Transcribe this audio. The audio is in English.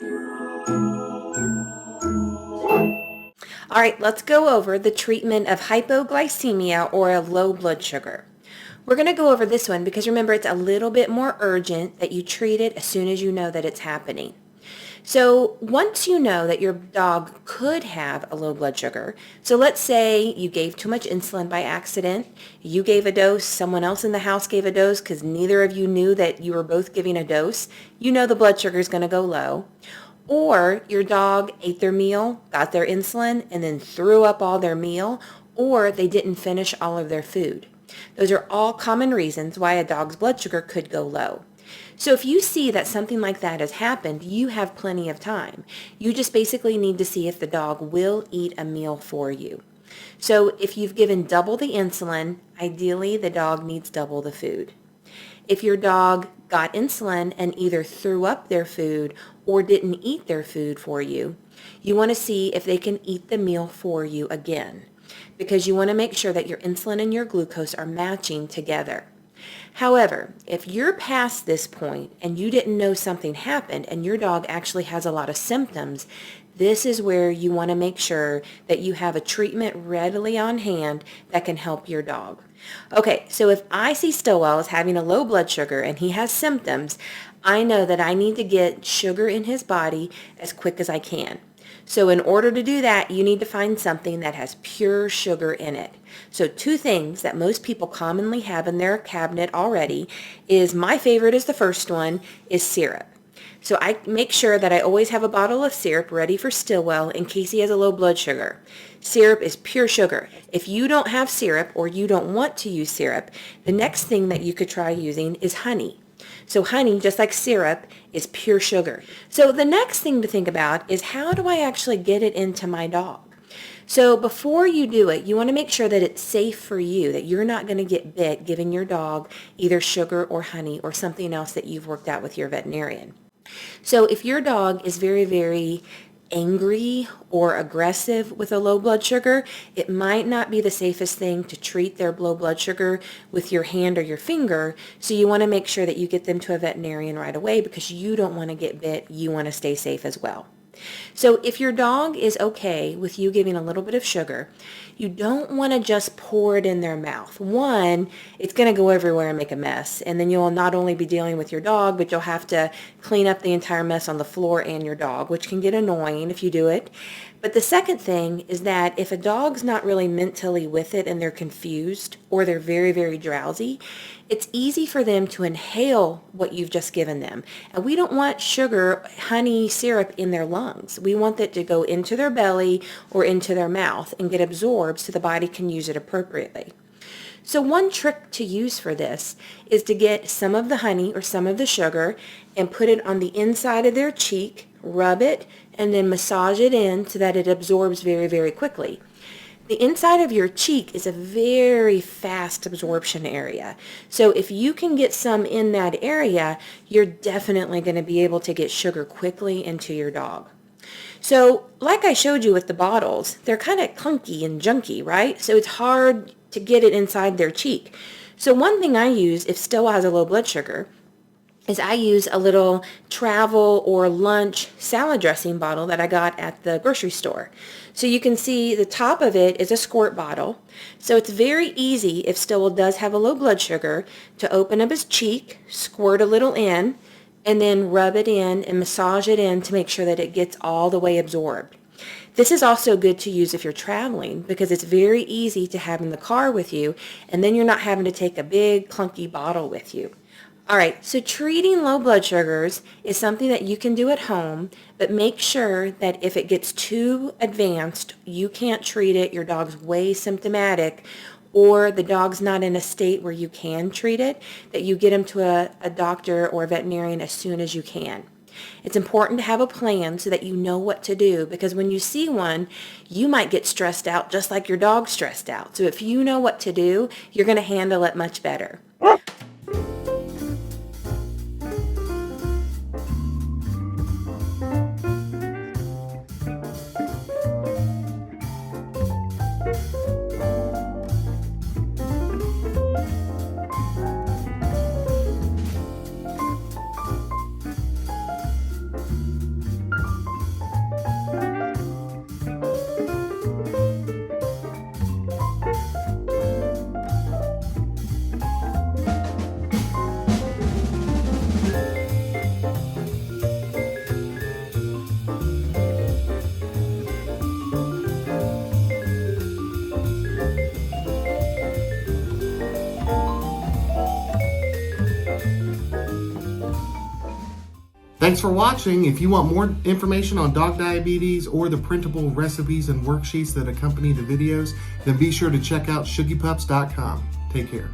All right, let's go over the treatment of hypoglycemia or a low blood sugar. We're going to go over this one because remember it's a little bit more urgent that you treat it as soon as you know that it's happening. So once you know that your dog could have a low blood sugar, so let's say you gave too much insulin by accident, you gave a dose, someone else in the house gave a dose because neither of you knew that you were both giving a dose, you know the blood sugar is going to go low. Or your dog ate their meal, got their insulin, and then threw up all their meal, or they didn't finish all of their food. Those are all common reasons why a dog's blood sugar could go low. So if you see that something like that has happened, you have plenty of time. You just basically need to see if the dog will eat a meal for you. So if you've given double the insulin, ideally the dog needs double the food. If your dog got insulin and either threw up their food or didn't eat their food for you, you want to see if they can eat the meal for you again, because you want to make sure that your insulin and your glucose are matching together. However, if you're past this point and you didn't know something happened and your dog actually has a lot of symptoms, this is where you want to make sure that you have a treatment readily on hand that can help your dog. Okay, so if I see Stillwell as having a low blood sugar and he has symptoms, I know that I need to get sugar in his body as quick as I can. So in order to do that, you need to find something that has pure sugar in it. So two things that most people commonly have in their cabinet already is, my favorite is the first one, is syrup. So I make sure that I always have a bottle of syrup ready for Stillwell in case he has a low blood sugar. Syrup is pure sugar. If you don't have syrup or you don't want to use syrup, the next thing that you could try using is honey. So honey, just like syrup, is pure sugar. So the next thing to think about is, how do I actually get it into my dog? So before you do it, you want to make sure that it's safe for you, that you're not going to get bit giving your dog either sugar or honey or something else that you've worked out with your veterinarian. So if your dog is very, very angry or aggressive with a low blood sugar, it might not be the safest thing to treat their low blood sugar with your hand or your finger. So you want to make sure that you get them to a veterinarian right away because you don't want to get bit. You want to stay safe as well. So if your dog is okay with you giving a little bit of sugar, you don't want to just pour it in their mouth. One, it's going to go everywhere and make a mess. And then you'll not only be dealing with your dog, but you'll have to clean up the entire mess on the floor and your dog, which can get annoying if you do it. But the second thing is that if a dog's not really mentally with it and they're confused or they're very, very drowsy, it's easy for them to inhale what you've just given them. And we don't want sugar, honey, syrup in their lungs. We want that to go into their belly or into their mouth and get absorbed so the body can use it appropriately. So one trick to use for this is to get some of the honey or some of the sugar and put it on the inside of their cheek, rub it, and then massage it in so that it absorbs very, very quickly. The inside of your cheek is a very fast absorption area. So if you can get some in that area, you're definitely going to be able to get sugar quickly into your dog. So like I showed you with the bottles, they're kind of clunky and junky, right? So it's hard to get it inside their cheek. So one thing I use if Stillwell has a low blood sugar is I use a little travel or lunch salad dressing bottle that I got at the grocery store. So you can see the top of it is a squirt bottle. So it's very easy, if Stillwell does have a low blood sugar, to open up his cheek, squirt a little in, and then rub it in and massage it in to make sure that it gets all the way absorbed. This is also good to use if you're traveling because it's very easy to have in the car with you, and then you're not having to take a big clunky bottle with you. All right, so treating low blood sugars is something that you can do at home, but make sure that if it gets too advanced, you can't treat it, your dog's way symptomatic, or the dog's not in a state where you can treat it, that you get him to a doctor or a veterinarian as soon as you can. It's important to have a plan so that you know what to do, because when you see one, you might get stressed out just like your dog's stressed out. So if you know what to do, you're going to handle it much better. Thanks for watching. If you want more information on dog diabetes or the printable recipes and worksheets that accompany the videos, then be sure to check out ShuggyPups.com. Take care.